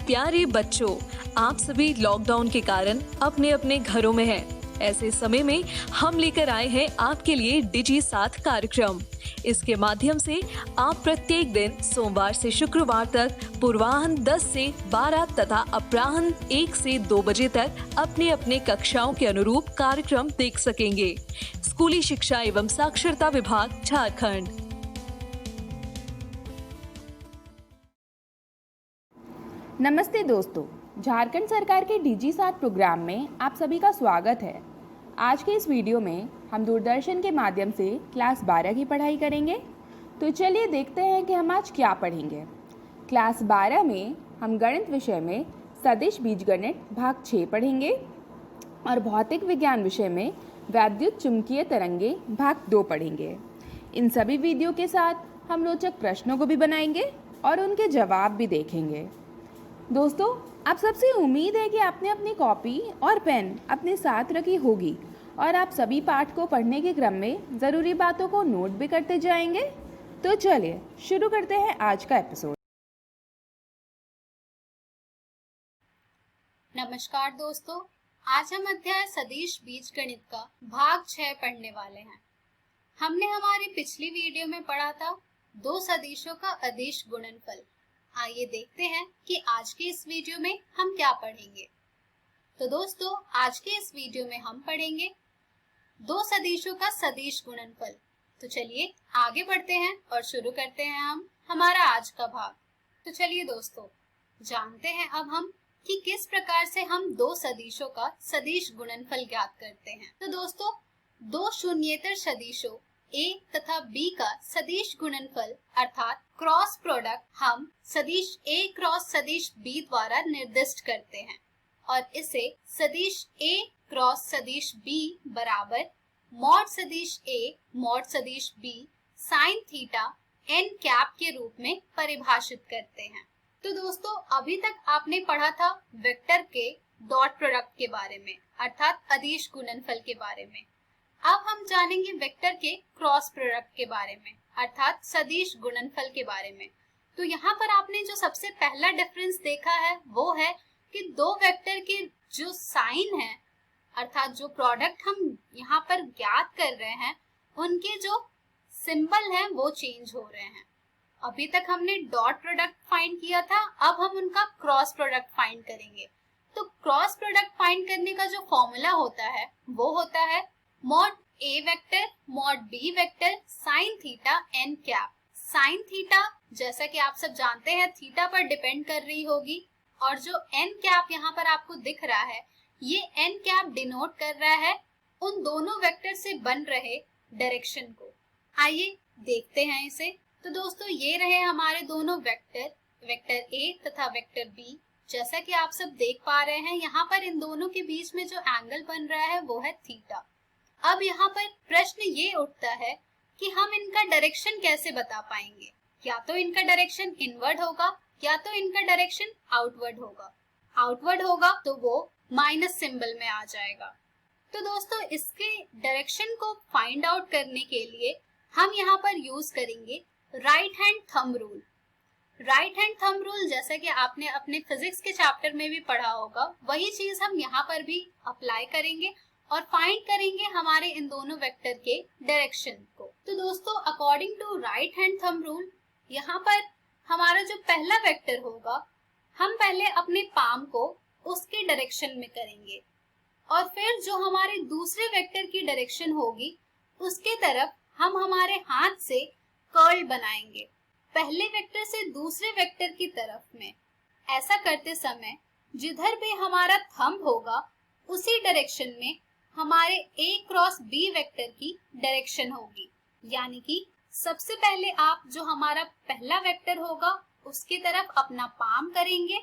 प्यारे बच्चों, आप सभी लॉकडाउन के कारण अपने अपने घरों में हैं। ऐसे समय में हम लेकर आए हैं आपके लिए डिजी साथ कार्यक्रम। इसके माध्यम से आप प्रत्येक दिन सोमवार से शुक्रवार तक पूर्वाह्न 10 से 12 तथा अपराह्न 1 से 2 बजे तक अपने अपने कक्षाओं के अनुरूप कार्यक्रम देख सकेंगे। स्कूली शिक्षा एवं साक्षरता विभाग, झारखंड। नमस्ते दोस्तों, झारखंड सरकार के डिजी साथ प्रोग्राम में आप सभी का स्वागत है। आज के इस वीडियो में हम दूरदर्शन के माध्यम से क्लास 12 की पढ़ाई करेंगे। तो चलिए देखते हैं कि हम आज क्या पढ़ेंगे। क्लास 12 में हम गणित विषय में सदिश बीजगणित भाग 6 पढ़ेंगे और भौतिक विज्ञान विषय में वैद्युत चुंबकीय तरंगे भाग 2 पढ़ेंगे। इन सभी वीडियो के साथ हम रोचक प्रश्नों को भी बनाएंगे और उनके जवाब भी देखेंगे। दोस्तों, आप सबसे उम्मीद है कि आपने अपनी कॉपी और पेन अपने साथ रखी होगी और आप सभी पाठ को पढ़ने के क्रम में ज़रूरी बातों को नोट भी करते जाएंगे। तो चलिए शुरू करते हैं आज का एपिसोड। नमस्कार दोस्तों, आज हम अध्याय सदिश बीजगणित का भाग 6 पढ़ने वाले हैं। हमने हमारी पिछली वीडियो में पढ़ा था दो सदिशों का अदिश गुणनफल। आइए देखते हैं कि आज के इस वीडियो में हम क्या पढ़ेंगे। तो दोस्तों, आज के इस वीडियो में हम पढ़ेंगे दो सदिशों का सदिश गुणनफल। तो चलिए आगे बढ़ते हैं और शुरू करते हैं हम हमारा आज का भाग। तो चलिए दोस्तों, जानते हैं अब हम कि किस प्रकार से हम दो सदिशों का सदिश गुणनफल ज्ञात करते हैं। तो दोस्तों, दो शून्येतर सदिशों A तथा B का सदिश गुणनफल अर्थात क्रॉस प्रोडक्ट हम सदिश A क्रॉस सदिश B द्वारा निर्दिष्ट करते हैं और इसे सदिश A क्रॉस सदिश B बराबर मॉड सदिश A मॉड सदिश B sine theta n cap के रूप में परिभाषित करते हैं। तो दोस्तों, अभी तक आपने पढ़ा था वेक्टर के डॉट प्रोडक्ट के बारे में अर्थात अदिश गुणनफल के बारे में। अब हम जानेंगे वेक्टर के क्रॉस प्रोडक्ट के बारे में अर्थात सदिश गुणनफल के बारे में। तो यहाँ पर आपने जो सबसे पहला डिफरेंस देखा है वो है कि दो वेक्टर के जो साइन है अर्थात जो प्रोडक्ट हम यहाँ पर ज्ञात कर रहे हैं उनके जो सिंबल हैं वो चेंज हो रहे हैं। अभी तक हमने डॉट प्रोडक्ट फाइंड किया था, अब हम उनका क्रॉस प्रोडक्ट फाइंड करेंगे। तो क्रॉस प्रोडक्ट फाइंड करने का जो फॉर्मूला होता है वो होता है mod A vector mod B vector sine theta n cap. Sine theta जैसा कि आप सब जानते हैं थीटा पर डिपेंड कर रही होगी और जो n कैप यहाँ पर आपको दिख रहा है ये n कैप डिनोट कर रहा है उन दोनों वेक्टर से बन रहे डायरेक्शन को। आइए देखते हैं इसे। तो दोस्तों, ये रहे हमारे दोनों वेक्टर, वेक्टर A तथा वेक्टर B। जैसा कि आप सब देख पा रहे हैं यहाँ पर इन दोनों के बीच में जो एंगल बन रहा है वो है थीटा। अब यहाँ पर प्रश्न ये उठता है कि हम इनका डायरेक्शन कैसे बता पाएंगे। या तो इनका डायरेक्शन इनवर्ड होगा या तो इनका डायरेक्शन आउटवर्ड होगा। आउटवर्ड होगा तो वो माइनस सिंबल में आ जाएगा। तो दोस्तों, इसके डायरेक्शन को फाइंड आउट करने के लिए हम यहाँ पर यूज करेंगे right hand thumb rule. Right hand thumb rule जैसा कि आपने अपने फिजिक्स के चैप्टर में भी पढ़ा होगा, वही चीज हम यहाँ पर भी अप्लाई करेंगे और फाइंड करेंगे हमारे इन दोनों वेक्टर के डायरेक्शन को। तो दोस्तों, according to right hand thumb rule यहाँ पर हमारा जो पहला वेक्टर होगा हम पहले अपने पाम को उसके डायरेक्शन में करेंगे और फिर जो हमारे दूसरे वेक्टर की डायरेक्शन होगी उसके तरफ हम हमारे हाथ से कर्ल बनाएंगे पहले वेक्टर से दूसरे वेक्टर की तरफ में। ऐसा करते समय जिधर भी हमारा थंब होगा उसी डायरेक्शन में हमारे A क्रॉस B वेक्टर की डायरेक्शन होगी। यानी कि सबसे पहले आप जो हमारा पहला वेक्टर होगा उसकी तरफ अपना पाम करेंगे,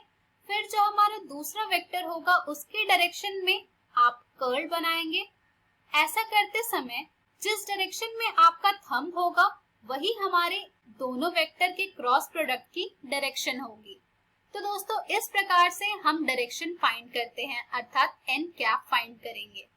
फिर जो हमारा दूसरा वेक्टर होगा उसके डायरेक्शन में आप कर्ल बनाएंगे। ऐसा करते समय जिस डायरेक्शन में आपका थंब होगा वही हमारे दोनों वेक्टर के क्रॉस प्रोडक्ट की डायरेक्शन होगी। तो दोस्तों, इस प्रकार से हम डायरेक्शन फाइंड करते हैं अर्थात n कैप फाइंड करेंगे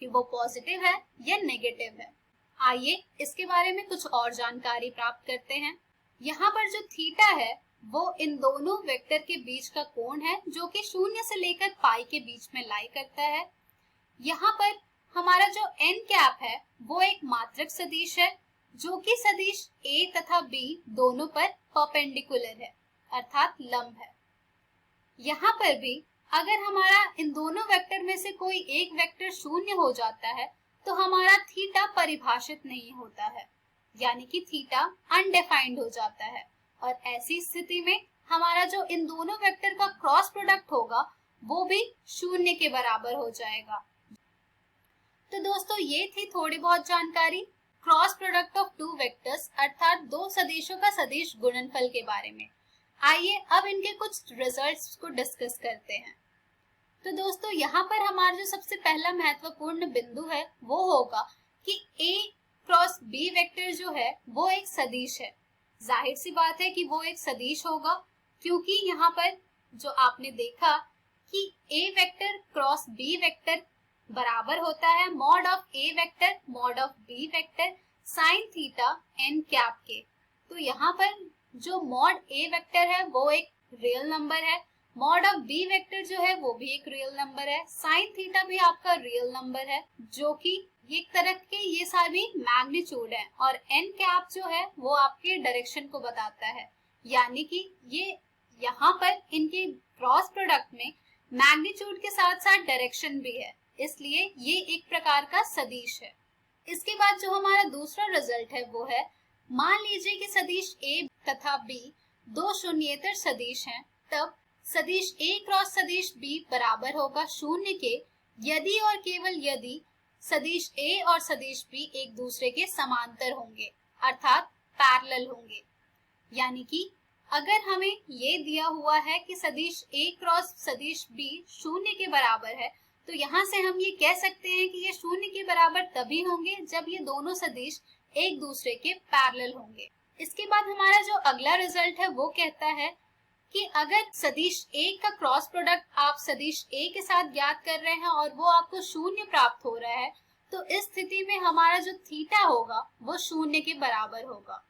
कि वो पॉजिटिव है या नेगेटिव है। आइए इसके बारे में कुछ और जानकारी प्राप्त करते हैं। यहाँ पर जो थीटा है वो इन दोनों वेक्टर के बीच का कोण है जो कि 0 से लेकर पाई के बीच में लाई करता है। यहाँ पर हमारा जो n कैप है वो एक मात्रक सदिश है जो कि सदिश a तथा b दोनों पर परपेंडिकुलर है अर्थात लंब है। यहाँ पर भी अगर हमारा इन दोनों वेक्टर में से कोई एक वेक्टर 0 हो जाता है तो हमारा थीटा परिभाषित नहीं होता है, यानी कि थीटा अनडिफाइंड हो जाता है और ऐसी स्थिति में हमारा जो इन दोनों वेक्टर का क्रॉस प्रोडक्ट होगा वो भी 0 के बराबर हो जाएगा। तो दोस्तों ये थी थोड़ी बहुत जानकारी cross product of two vectors अर्थात दो सदिशों का सदिश गुणनफल के बारे में। आइए अब इनके कुछ रिजल्ट्स को डिस्कस करते हैं। तो दोस्तों यहाँ पर हमारा जो सबसे पहला महत्वपूर्ण बिंदु है वो होगा कि A क्रॉस B वेक्टर जो है वो एक सदिश है। जाहिर सी बात है कि वो एक सदिश होगा क्योंकि यहाँ पर जो आपने देखा कि A vector cross B vector बराबर होता है mod of A vector mod of B vector sine theta n cap के। तो यहाँ पर जो मॉड A वेक्टर है वो एक रियल नंबर है, मॉड ऑफ B वेक्टर जो है वो भी एक रियल नंबर है, साइन थीटा भी आपका रियल नंबर है जो कि एक तरह के ये सारी मैग्नीट्यूड है और n कैप जो है वो आपके डायरेक्शन को बताता है, यानी कि ये यहाँ पर इनके क्रॉस प्रोडक्ट में मैग्नीट्यूड के साथ साथ डायरेक्शन भी है, इसलिए ये एक प्रकार का सदिश है। इसके बाद जो हमारा दूसरा रिजल्ट है वो है मान लीजिए कि सदिश A तथा B दो शून्येतर सदिश हैं, तब सदिश A क्रॉस सदिश B बराबर होगा 0 के यदि और केवल यदि सदिश A और सदिश B एक दूसरे के समांतर होंगे अर्थात पैरेलल होंगे। यानी कि अगर हमें ये दिया हुआ है कि सदिश A क्रॉस सदिश B 0 के बराबर है तो यहाँ से हम ये कह सकते हैं कि ये 0 के बराबर तभी होंगे जब ये दोनों सदिश एक दूसरे के पैरेलल होंगे। इसके बाद हमारा जो अगला रिजल्ट है वो कहता है कि अगर सदिश A का क्रॉस प्रोडक्ट आप सदिश A के साथ ज्ञात कर रहे हैं और वो आपको 0 प्राप्त हो रहा है तो इस स्थिति में हमारा जो थीटा होगा वो 0 के बराबर होगा।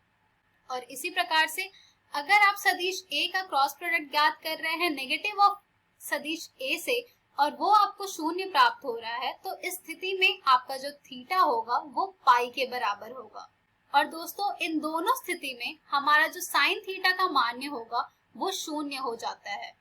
और इसी प्रकार से अगर आप सदिश A का क्रॉस प्रोडक्ट ज्ञात कर रहे हैं नेगेटिव ऑफ सदिश A से और वो आपको 0 प्राप्त हो रहा है तो इस स्थिति में आपका जो थीटा होगा वो पाई के बराबर होगा। और दोस्तों इन दोनों स्थिति में हमारा जो साइन थीटा का मान होगा वो 0 हो जाता है।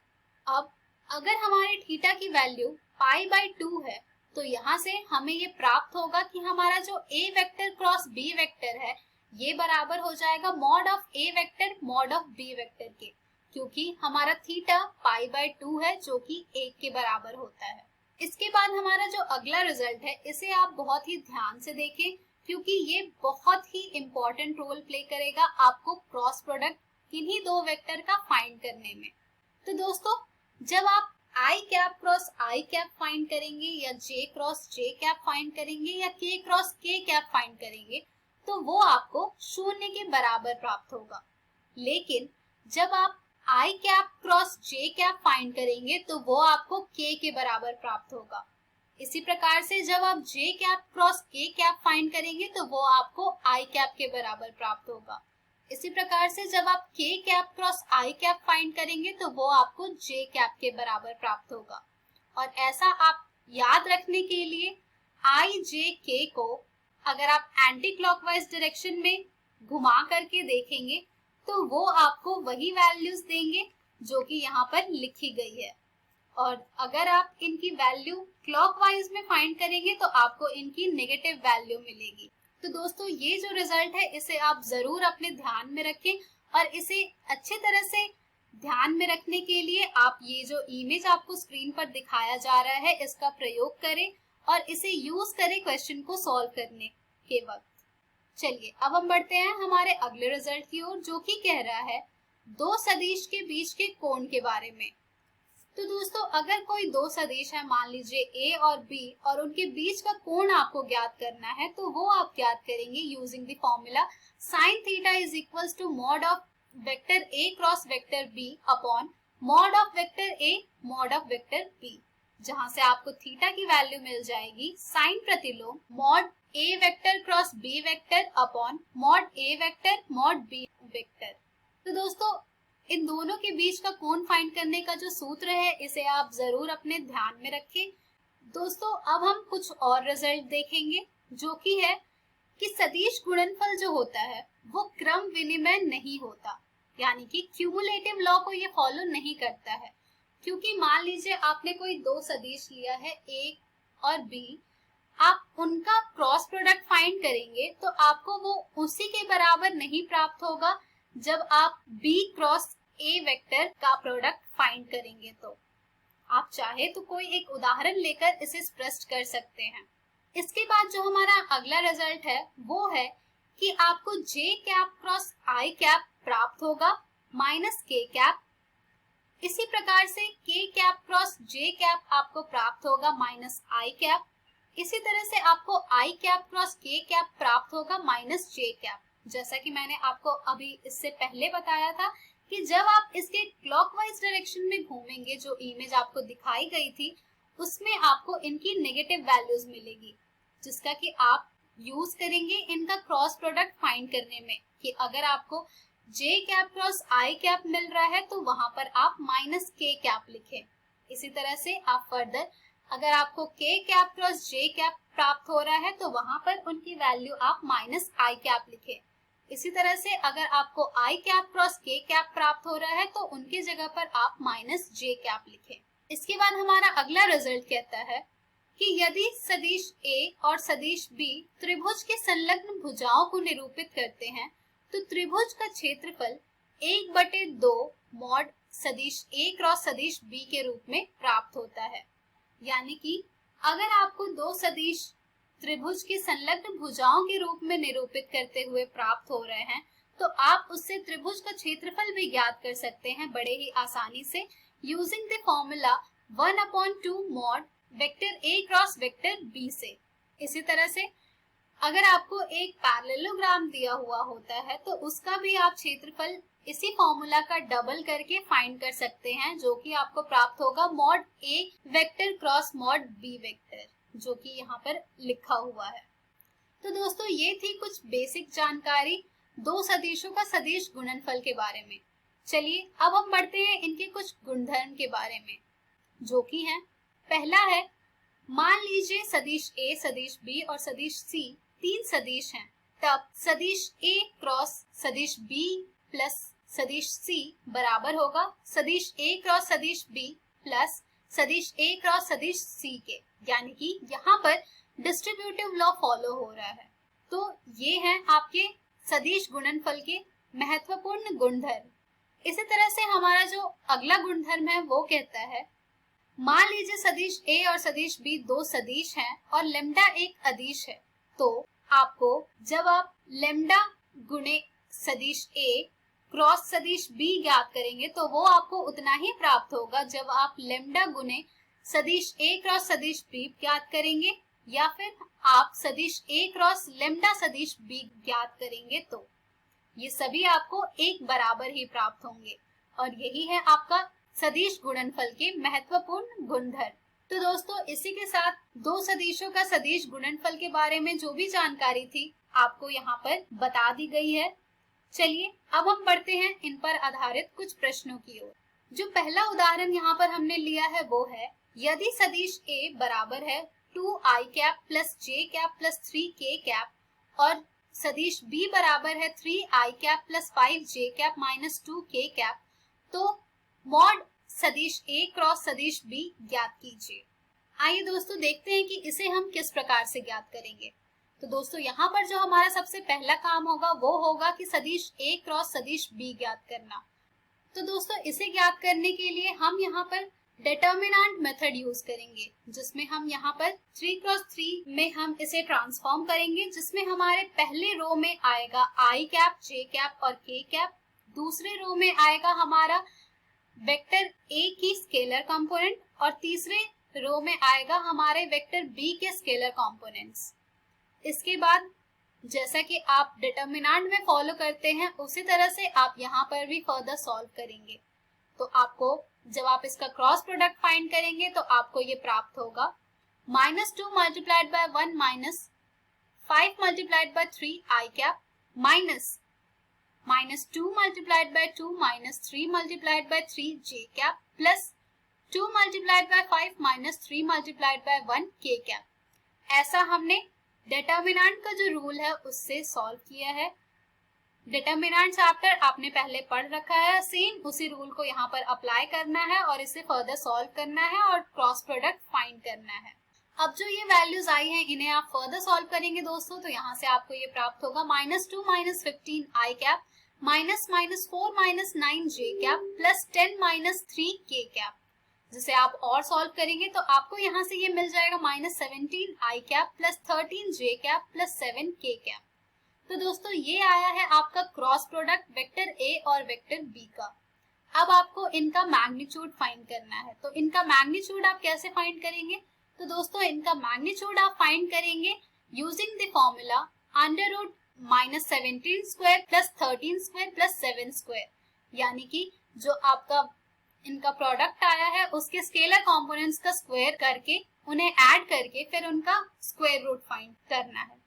अब अगर हमारे थीटा की वैल्यू पाई बाई 2 है तो यहाँ से हमें ये प्राप्त होगा कि हमारा जो A vector cross B vector है ये बराबर हो जाएगा mod of A vector mod of B vector के, क्योंकि हमारा थीटा पाई बाई 2 है जो कि 1 के बराबर होता है। इसके बाद हमारा जो अगला रिजल्ट है इसे आप बहुत ही ध्यान से देखें क्योंकि ये बहुत ही इम्पोर्टेंट रोल प्ले करेगा आपको क्रॉस प्रोडक्ट किन्हीं दो वेक्टर का फाइंड करने में। तो दोस्तों जब आप आई कैप क्रॉस आई कैप फाइंड करेंगे या जे क्रॉस जे कैप फाइंड करेंगे या के क्रॉस के कैप फाइंड करेंगे तो वो आपको 0 के बराबर प्राप्त होगा। लेकिन जब आप आई कैप क्रॉस जे कैप फाइंड करेंगे तो वो आपको के बराबर प्राप्त होगा। इसी प्रकार से जब आप जे कैप क्रॉस के कैप फाइंड करेंगे तो वो आपको आई कैप के बराबर प्राप्त होगा। इसी प्रकार से जब आप के कैप क्रॉस आई कैप फाइंड करेंगे तो वो आपको जे कैप के बराबर प्राप्त होगा। और ऐसा आप याद रखने के लिए आई जे के को अगर आप एंटी क्लॉकवाइज डायरेक्शन में घुमा करके देखेंगे तो वो आपको वही वैल्यूज देंगे जो कि यहाँ पर लिखी गई है। और अगर आप इनकी वैल्यू क्लॉकवाइज में फाइंड करेंगे तो आपको इनकी नेगेटिव वैल्यू मिलेगी। तो दोस्तों ये जो रिजल्ट है इसे आप जरूर अपने ध्यान में रखें और इसे अच्छी तरह से ध्यान में रखने के लिए आप ये जो इमेज आपको स्क्रीन पर दिखाया जा रहा है इसका प्रयोग करें और इसे यूज करें क्वेश्चन को सॉल्व करने के वक्त। चलिए अब हम बढ़ते हैं हमारे अगले रिजल्ट की ओर जो कि कह रहा है दो सदिश के बीच के कोण के बारे में। तो दोस्तों अगर कोई दो सदिश है मान लीजिए A और B और उनके बीच का कोण आपको ज्ञात करना है तो वो आप ज्ञात करेंगे using the formula sin theta is equals to mod of vector A cross vector B upon mod of vector A mod of vector B, जहां से आपको थीटा की वैल्यू मिल जाएगी साइन प्रतिलोम mod A vector cross B vector upon mod A vector mod B vector. तो दोस्तों इन दोनों के बीच का कोण फाइंड करने का जो सूत्र है इसे आप जरूर अपने ध्यान में रखें। दोस्तों अब हम कुछ और रिजल्ट देखेंगे जो कि है कि सदिश गुणनफल जो होता है वो क्रम विनिमय नहीं होता, यानी कि क्यूमुलेटिव लॉ को ये फॉलो नहीं करता है। क्योंकि मान लीजिए आपने कोई दो सदिश लिया है ए और बी, आप उनका क्रॉस प्रोडक्ट फाइंड करेंगे तो आपको वो उसी के बराबर नहीं प्राप्त होगा जब आप b क्रॉस a वेक्टर का प्रोडक्ट फाइंड करेंगे। तो आप चाहे तो कोई एक उदाहरण लेकर इसे स्पष्ट कर सकते हैं। इसके बाद जो हमारा अगला रिजल्ट है वो है कि आपको j cap cross i cap प्राप्त होगा माइनस k कैप। इसी प्रकार से k cap cross j cap आपको प्राप्त होगा माइनस i कैप। इसी तरह से आपको i cap cross k cap प्राप्त होगा माइनस j कैप। जैसा कि मैंने आपको अभी इससे पहले बताया था कि जब आप इसके क्लॉकवाइज डायरेक्शन में घूमेंगे, जो इमेज आपको दिखाई गई थी उसमें आपको इनकी नेगेटिव वैल्यूज मिलेगी, जिसका कि आप यूज करेंगे इनका क्रॉस प्रोडक्ट फाइंड करने में कि अगर आपको j cap cross i cap मिल रहा है तो वहां पर आप माइनस k कैप लिखें। इसी तरह से आप फर्दर अगर आपको k cap cross j cap प्राप्त हो रहा है तो वहां पर उनकी वैल्यू आप माइनस i कैप लिखें। इसी तरह से अगर आपको i cap cross k cap प्राप्त हो रहा है तो उनकी जगह पर आप माइनस j कैप लिखें। इसके बाद हमारा अगला रिजल्ट कहता है कि यदि सदिश a और सदिश b त्रिभुज के संलग्न भुजाओं को निरूपित करते हैं तो त्रिभुज का क्षेत्रफल 1/2 मॉड सदिश a क्रॉस सदिश b के रूप में प्राप्त होता है। यानी कि अगर आपको दो सदिश त्रिभुज की संलग्न भुजाओं के रूप में निरूपित करते हुए प्राप्त हो रहे हैं तो आप उससे त्रिभुज का क्षेत्रफल भी ज्ञात कर सकते हैं बड़े ही आसानी से using the formula 1/2 mod vector a cross vector b से। इसी तरह से अगर आपको एक पैरेललोग्राम दिया हुआ होता है तो उसका भी आप क्षेत्रफल इसी फॉर्मूला का डबल करके फाइंड कर सकते हैं, जो कि आपको प्राप्त होगा mod a vector cross mod b vector, जो कि यहाँ पर लिखा हुआ है। तो दोस्तों ये थी कुछ बेसिक जानकारी दो सदिशों का सदिश गुणनफल के बारे में। चलिए अब हम बढ़ते हैं इनके कुछ गुणधर्म के बारे में, जो कि हैं पहला है, मान लीजिए सदिश a, सदिश b और सदिश c तीन सदिश हैं, तब सदिश a क्रॉस सदिश b प्लस सदिश c बराबर होगा सदिश a क्रॉस सदिश b प्लस सदिश a क्रॉस सदिश c के। यानी कि यहाँ पर डिस्ट्रीब्यूटिव लॉ फॉलो हो रहा है। तो ये हैं आपके सदिश गुणनफल के महत्वपूर्ण गुणधर्म। इसी तरह से हमारा जो अगला गुणधर्म है वो कहता है, मान लीजिए सदिश a और सदिश b दो सदिश हैं और लेम्डा एक अदिश है, तो आपको जब आप लेम्डा गुणे सदिश a क्रॉस सदिश b ज्ञात करेंगे तो वो आपको उतना ही प्राप्त होगा जब आप लेम्डा गुणे सदिश a क्रॉस सदिश b ज्ञात करेंगे या फिर आप सदिश a क्रॉस लेम्डा सदिश b ज्ञात करेंगे। तो ये सभी आपको एक बराबर ही प्राप्त होंगे और यही है आपका सदिश गुणनफल के महत्वपूर्ण गुणधर्म। तो दोस्तों इसी के साथ दो सदिशों का सदिश गुणनफल के बारे में जो भी जानकारी थी आपको यहाँ पर बता दी गई है। चलिए अब हम बढ़ते हैं इन पर आधारित कुछ प्रश्नों की ओर। जो पहला उदाहरण यहाँ पर हमने लिया है वो है, यदि सदिश a बराबर है 2i cap plus j cap plus 3k cap और सदिश b बराबर है 3i cap plus 5j cap minus 2k cap, तो मॉड सदिश a क्रॉस सदिश b ज्ञात कीजिए। आइए दोस्तों देखते हैं कि इसे हम किस प्रकार से ज्ञात करेंगे। तो दोस्तों यहाँ पर जो हमारा सबसे पहला काम होगा वो होगा कि सदिश a क्रॉस सदिश b ज्ञात करना। तो दोस्तों इसे ज्ञात करने के लिए हम यहाँ पर डिटर्मिनेंट मेथड यूज करेंगे, जिसमें हम यहाँ पर 3 क्रॉस 3 में हम इसे ट्रांसफॉर्म करेंगे, जिसमें हमारे पहले रो में आएगा i कैप, j कैप और k कैप, दूसरे रो में आएगा हमारा वेक्टर a की स्केलर कंपोनेंट और तीसरे रो में आएगा हमारे वेक्टर b के स्केलर कंपोनेंट्स। इसके बाद जैसा कि आप डिटर्मिनेंट में फॉलो करते हैं उसी तरह से आप यहाँ पर भी फर्दर सॉल्व करेंगे। तो आपको जब आप इसका क्रॉस प्रोडक्ट फाइंड करेंगे तो आपको ये प्राप्त होगा -2 multiplied by 1 minus 5 multiplied by 3 i cap minus -2 multiplied by 2 -3 multiplied by 3 j cap plus 2 multiplied by 5 -3 multiplied by 1 k cap। ऐसा हमने डिटर्मिनेंट का जो रूल है उससे सॉल्व किया है। डिटर्मिनेंट चैप्टर आपने पहले पढ़ रखा है, सेम उसी रूल को यहाँ पर अप्लाई करना है और इसे फर्दर सॉल्व करना है और क्रॉस प्रोडक्ट फाइंड करना है। अब जो ये वैल्यूज आई हैं इन्हें आप फर्दर सॉल्व करेंगे दोस्तों, तो यहाँ से आपको ये प्राप्त होगा -2 -15 i cap -4 -9 j cap plus 10 -3 k cap. जिसे आप और सॉल्व करेंगे तो आपको यहाँ से ये मिल जाएगा -17 i cap plus 13 j cap plus 7 k cap. तो दोस्तों ये आया है आपका क्रॉस प्रोडक्ट वेक्टर ए और वेक्टर बी का। अब आपको इनका मैग्नीट्यूड फाइंड करना है। तो इनका मैग्नीट्यूड आप कैसे फाइंड करेंगे? तो दोस्तों इनका मैग्नीट्यूड आप फाइंड करेंगे using the formula √-17 square plus 13 square plus 7 square, यानी कि जो आपका इनका प्रोडक्ट आया है उसके स्केलर कंपोनेंट्स का स्क्वायर करके उन्हें ऐड करके फिर उनका स्क्वायर रूट फाइंड करना है।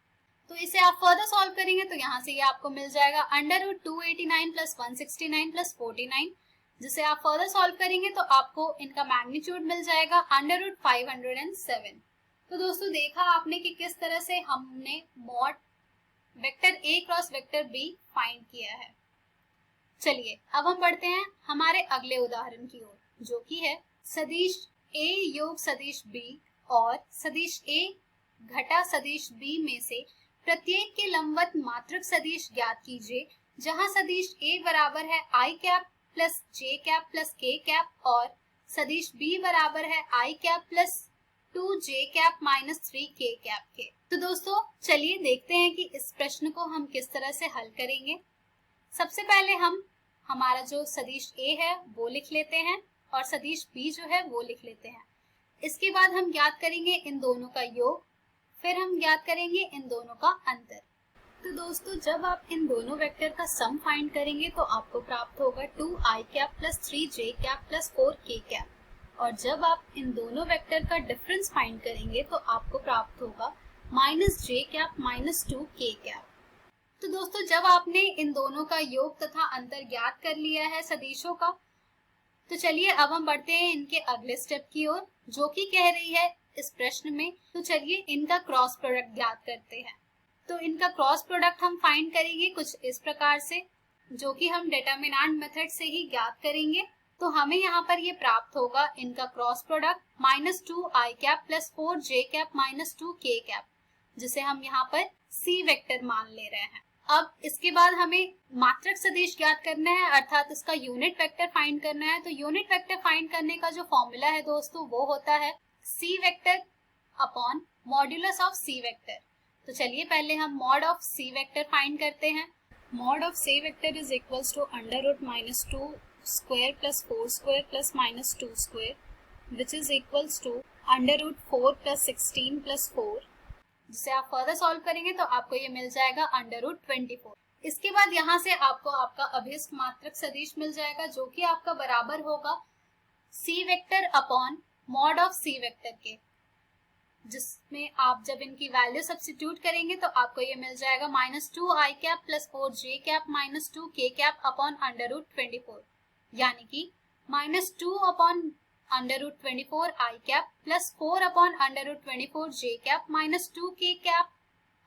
तो इसे आप फर्दर सॉल्व करेंगे तो यहाँ से ये आपको मिल जाएगा √289 प्लस 169 प्लस 49। जिसे आप फर्दर सॉल्व करेंगे तो आपको इनका मैग्नीट्यूड मिल जाएगा √507। तो दोस्तों देखा आपने कि किस तरह से हमने mod vector A cross vector B find किया है। चलिए अब हम बढ़ते हैं हमारे अगले उदाहरण की ओर, जो कि है सदिश ए योग सदिश बी और सदिश ए घटा सदिश बी में से प्रत्येक के लंबवत मात्रक सदिश ज्ञात कीजिए, जहां सदिश ए बराबर है i cap plus j cap plus k cap और सदिश b बराबर है i cap plus 2j cap minus 3k cap के। तो दोस्तों चलिए देखते हैं कि इस प्रश्न को हम किस तरह से हल करेंगे। सबसे पहले हम हमारा जो सदिश a है वो लिख लेते हैं और सदिश b जो है वो लिख लेते हैं। इसके बाद हम ज्ञात करेंगे इन दोनों का योग, फिर हम ज्ञात करेंगे इन दोनों का अंतर। तो दोस्तों जब आप इन दोनों वेक्टर का सम फाइंड करेंगे तो आपको प्राप्त होगा 2i cap plus 3j cap plus 4k cap, और जब आप इन दोनों वेक्टर का डिफरेंस फाइंड करेंगे तो आपको प्राप्त होगा -j cap minus 2k cap. तो दोस्तों जब आपने इन दोनों का योग तथा अंतर ज्ञात कर लिया है सदिशों का, तो चलिए अब हम बढ़ते हैं इनके अगले स्टेप की ओर, जो कि कह रही है इस प्रश्न में। तो चलिए इनका क्रॉस प्रोडक्ट ज्ञात करते हैं। तो इनका क्रॉस प्रोडक्ट हम फाइंड करेंगे कुछ इस प्रकार से, जो कि हम डिटर्मिनेंट मेथड से ही ज्ञात करेंगे। तो हमें यहाँ पर ये प्राप्त होगा इनका cross product -2i cap plus 4j cap minus 2k cap, जिसे हम यहाँ पर c वेक्टर मान ले रहे हैं। अब इसके बाद हमें मात्रक सदिश ज्ञात करना है, अर्थात इसका यूनिट वेक्टर फाइंड करना है। तो यूनिट वेक्टर फाइंड करने का जो फॉर्मूला है दोस्तों वो होता है c vector upon modulus of c vector. तो चलिए पहले हम mod of c vector find करते हैं। Mod of c vector is equals to √-2 square plus 4 square plus -2 square, which is equals to √4 plus 16 plus 4। जिसे आप फर्दर सॉल्व करेंगे तो आपको ये मिल जाएगा √24। इसके बाद यहाँ से आपको आपका अभिष्ट मात्रक सदिश मिल जाएगा, जो कि आपका बराबर होगा c vector upon mod of c vector के, जिसमें आप जब इनकी वैल्यू सब्स्टिट्यूट करेंगे तो आपको ये मिल जाएगा -2i cap plus 4j cap minus 2k cap upon √24, यानी कि -2 upon √24 i cap plus 4 upon √24 j cap minus 2k cap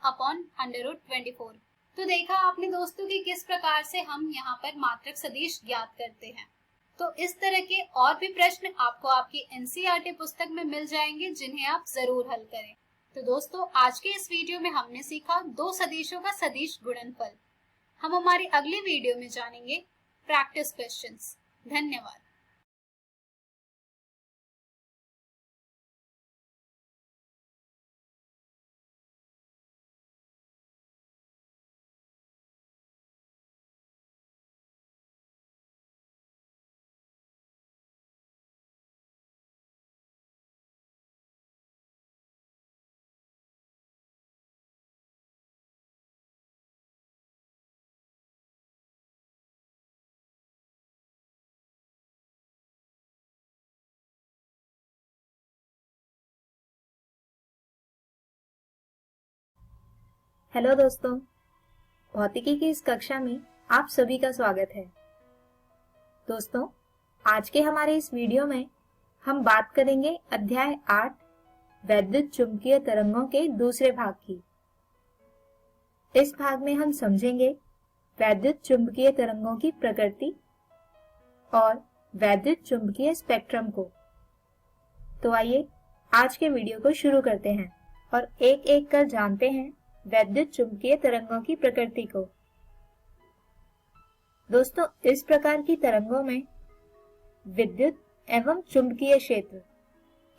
upon √24। तो देखा आपने दोस्तों कि किस प्रकार से हम यहाँ पर मात्रक सदिश ज्ञात करते हैं। तो इस तरह के और भी प्रश्न आपको आपकी एनसीईआरटी पुस्तक में मिल जाएंगे, जिन्हें आप जरूर हल करें। तो दोस्तों आज के इस वीडियो में हमने सीखा दो सदिशों का सदिश गुणनफल। हम हमारी अगली वीडियो में जानेंगे प्रैक्टिस क्वेश्चंस। धन्यवाद। हेलो दोस्तों, भौतिकी की इस कक्षा में आप सभी का स्वागत है। दोस्तों, आज के हमारे इस वीडियो में हम बात करेंगे अध्याय 8 वैद्युत चुंबकीय तरंगों के दूसरे भाग की। इस भाग में हम समझेंगे वैद्युत चुंबकीय तरंगों की प्रकृति और वैद्युत चुंबकीय स्पेक्ट्रम को। तो आइए आज के वीडियो को शुरू करते हैं और एक एक कर जानते हैं वैद्युत चुंबकीय तरंगों की प्रकृति को। दोस्तों, इस प्रकार की तरंगों में विद्युत एवं चुंबकीय क्षेत्र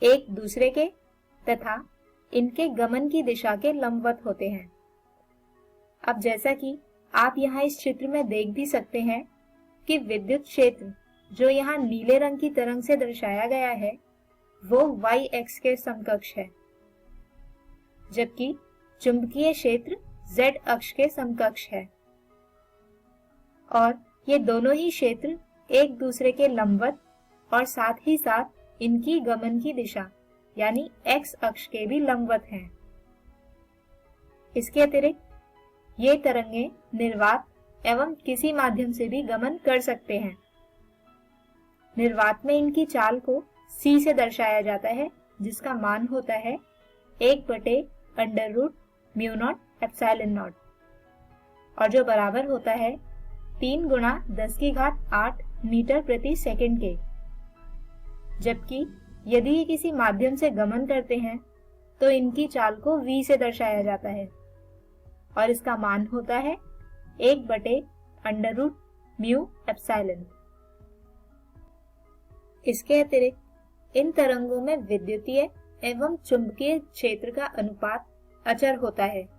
एक दूसरे के तथा इनके गमन की दिशा के लंबवत होते हैं। अब जैसा कि आप यहाँ इस चित्र में देख भी सकते हैं कि विद्युत क्षेत्र जो यहाँ नीले रंग की तरंग से दर्शाया गया है वो y एक्स के समकक्ष है, जबकि चुंबकीय क्षेत्र z अक्ष के समकक्ष है और ये दोनों ही क्षेत्र एक दूसरे के लंबवत और साथ ही साथ इनकी गमन की दिशा यानी x अक्ष के भी लंबवत हैं। इसके अतिरिक्त ये तरंगे निर्वात एवं किसी माध्यम से भी गमन कर सकते हैं। निर्वात में इनकी चाल को c से दर्शाया जाता है, जिसका मान होता है 1/√μ0 और जो बराबर होता है 3 × 10⁸ मीटर प्रति सेकंड के। जबकि यदि ये किसी माध्यम से गमन करते हैं तो इनकी चाल को v से दर्शाया जाता है और इसका मान होता है 1/√μ। इसके अतिरिक्त इन तरंगों में विद्युतीय एवं चुंबकीय क्षेत्र का अनुपात अचर होता है,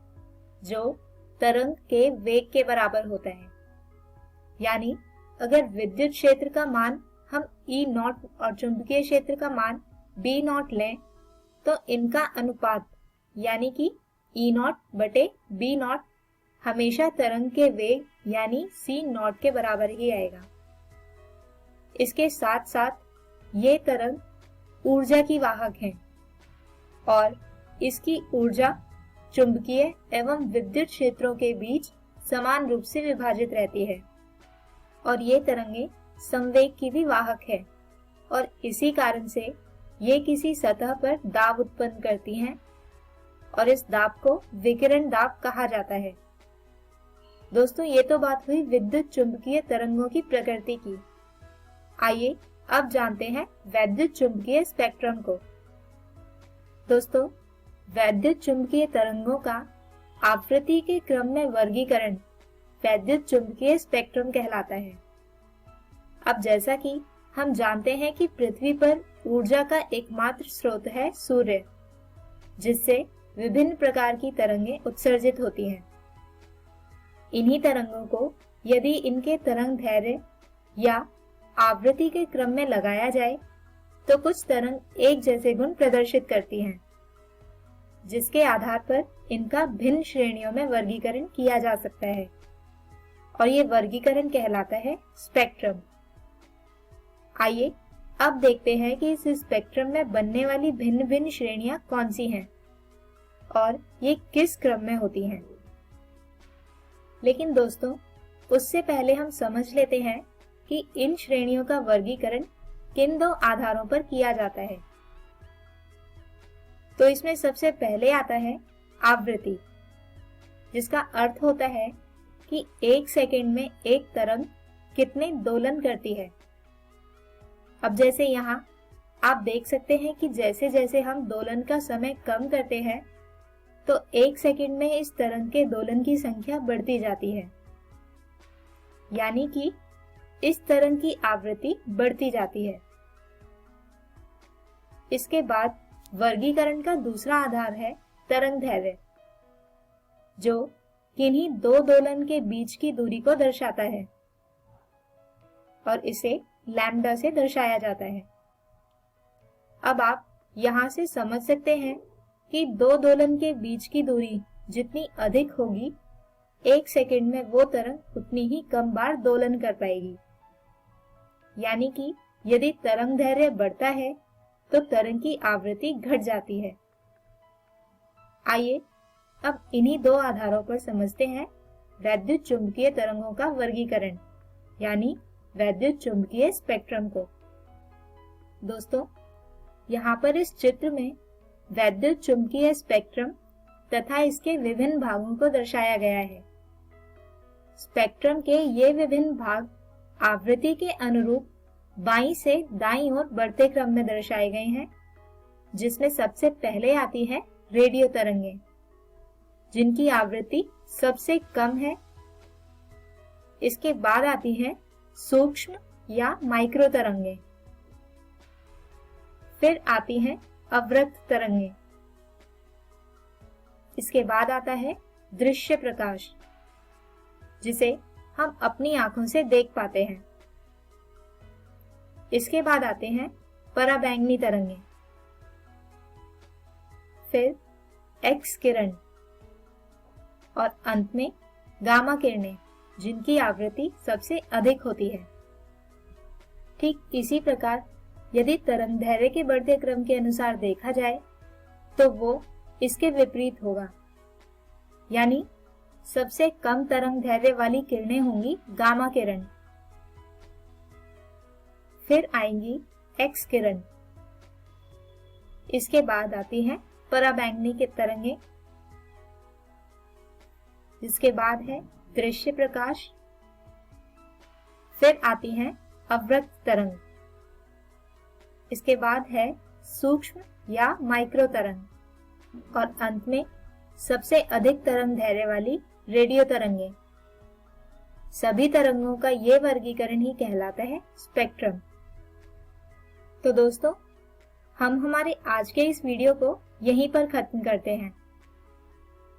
जो तरंग के वेग के बराबर होता है। यानी अगर विद्युत क्षेत्र का मान हम E0 और चुंबकीय क्षेत्र का मान B0 लें तो इनका अनुपात यानी कि E0/B0 हमेशा तरंग के वेग यानी C0 के बराबर ही आएगा। इसके साथ साथ ये तरंग ऊर्जा की वाहक हैं और इसकी ऊर्जा चुंबकीय एवं विद्युत क्षेत्रों के बीच समान रूप से विभाजित रहती है और ये तरंगे संवेग की भी वाहक है और इसी कारण से ये किसी सतह पर दाब उत्पन्न करती हैं और इस दाब को विकिरण दाब कहा जाता है। दोस्तों, ये तो बात हुई विद्युत चुंबकीय तरंगों की प्रकृति की। आइए अब जानते हैं वैद्युत चुंबकीय स्पेक्ट्रम को। दोस्तों, वैद्युत चुंबकीय तरंगों का आवृत्ति के क्रम में वर्गीकरण वैद्युत चुंबकीय स्पेक्ट्रम कहलाता है। अब जैसा कि हम जानते हैं कि पृथ्वी पर ऊर्जा का एकमात्र स्रोत है सूर्य, जिससे विभिन्न प्रकार की तरंगें उत्सर्जित होती हैं। इन्हीं तरंगों को यदि इनके तरंग दैर्घ्य या आवृत्ति के क्रम में लगाया जाए तो कुछ तरंग एक जैसे गुण प्रदर्शित करती हैं, जिसके आधार पर इनका भिन्न श्रेणियों में वर्गीकरण किया जा सकता है और ये वर्गीकरण कहलाता है स्पेक्ट्रम। आइए अब देखते हैं कि इस स्पेक्ट्रम में बनने वाली भिन्न भिन्न श्रेणियां कौन सी हैं और ये किस क्रम में होती हैं। लेकिन दोस्तों, उससे पहले हम समझ लेते हैं कि इन श्रेणियों का वर्गीकरण किन दो आधारों पर किया जाता है। तो इसमें सबसे पहले आता है आवृत्ति, जिसका अर्थ होता है कि 1 सेकंड में एक तरंग कितने दोलन करती है। अब जैसे यहाँ आप देख सकते हैं कि जैसे जैसे हम दोलन का समय कम करते हैं तो 1 सेकंड में इस तरंग के दोलन की संख्या बढ़ती जाती है, यानी कि इस तरंग की आवृत्ति बढ़ती जाती है। इसके बाद वर्गीकरण का दूसरा आधार है तरंग दैर्घ्य, जो किन्हीं दो दोलन के बीच की दूरी को दर्शाता है और इसे लैम्डा से दर्शाया जाता है। अब आप यहाँ से समझ सकते हैं कि दो दोलन के बीच की दूरी जितनी अधिक होगी, 1 सेकंड में वो तरंग उतनी ही कम बार दोलन कर पाएगी। यानी कि यदि तरंग दैर्घ्य बढ़ता है तो तरंग की आवृत्ति घट जाती है। आइए अब इन्हीं दो आधारों पर समझते हैं वैद्युत चुंबकीय तरंगों का वर्गीकरण यानी वैद्युत चुंबकीय स्पेक्ट्रम को। दोस्तों, यहाँ पर इस चित्र में वैद्युत चुंबकीय स्पेक्ट्रम तथा इसके विभिन्न भागों को दर्शाया गया है। स्पेक्ट्रम के ये विभिन्न भाग आवृत्ति के अनुरूप बाईं से दाईं ओर बढ़ते क्रम में दर्शाए गए हैं, जिसमें सबसे पहले आती है रेडियो तरंगें, जिनकी आवृत्ति सबसे कम है। इसके बाद आती है सूक्ष्म या माइक्रो तरंगें, फिर आती हैं अवरक्त तरंगें। इसके बाद आता है दृश्य प्रकाश, जिसे हम अपनी आंखों से देख पाते हैं। इसके बाद आते हैं पराबैंगनी तरंगें, फिर एक्स किरण और अंत में गामा किरणें, जिनकी आवृत्ति सबसे अधिक होती है। ठीक इसी प्रकार यदि तरंग दैर्घ्य के बढ़ते क्रम के अनुसार देखा जाए तो वो इसके विपरीत होगा, यानी सबसे कम तरंग दैर्घ्य वाली किरणें होंगी गामा किरण, फिर आएंगी एक्स किरण, इसके बाद आती हैं पराबैंगनी की तरंगें, जिसके बाद है दृश्य प्रकाश, फिर आती हैं अवरक्त तरंग, इसके बाद है सूक्ष्म या माइक्रो तरंग और अंत में सबसे अधिक तरंग दैर्घ्य वाली रेडियो तरंगें। सभी तरंगों का ये वर्गीकरण ही कहलाता है स्पेक्ट्रम। तो दोस्तों, हम हमारे आज के इस वीडियो को यहीं पर खत्म करते हैं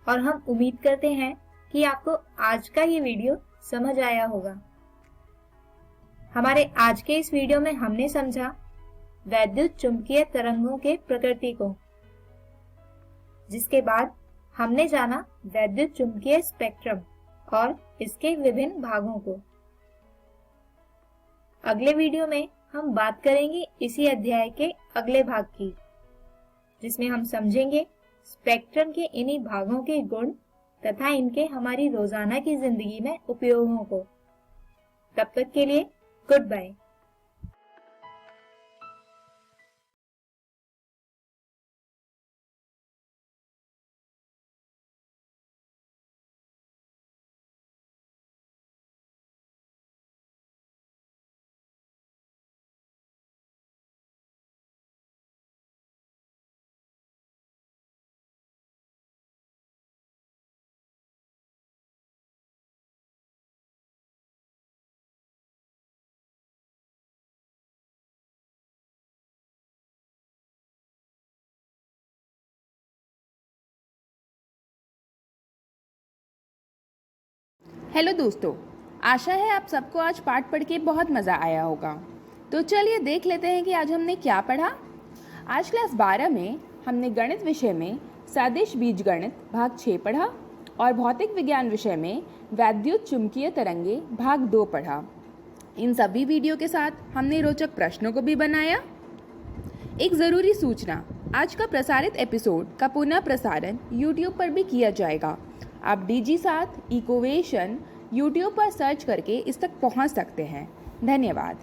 और हम उम्मीद करते हैं कि आपको आज का ये वीडियो समझ आया होगा। हमारे आज के इस वीडियो में हमने समझा वैद्युत चुंबकीय तरंगों के प्रकृति को, जिसके बाद हमने जाना वैद्युत चुंबकीय स्पेक्ट्रम और इसके विभिन्न भागों को। अगले वीडियो में हम बात करेंगे इसी अध्याय के अगले भाग की, जिसमें हम समझेंगे स्पेक्ट्रम के इन्हीं भागों के गुण तथा इनके हमारी रोजाना की जिंदगी में उपयोगों को। तब तक के लिए गुड बाय। हेलो दोस्तों, आशा है आप सबको आज पाठ पढ़ के बहुत मज़ा आया होगा। तो चलिए देख लेते हैं कि आज हमने क्या पढ़ा। आज क्लास 12 में हमने गणित विषय में सदिश बीजगणित भाग 6 पढ़ा और भौतिक विज्ञान विषय में वैद्युत चुंबकीय तरंगे भाग 2 पढ़ा। इन सभी वीडियो के साथ हमने रोचक प्रश्नों को भी बनाया। एक ज़रूरी सूचना, आज का प्रसारित एपिसोड का पुनः प्रसारण YouTube पर भी किया जाएगा। आप DigiSath इकोवेशन YouTube पर सर्च करके इस तक पहुंच सकते हैं। धन्यवाद।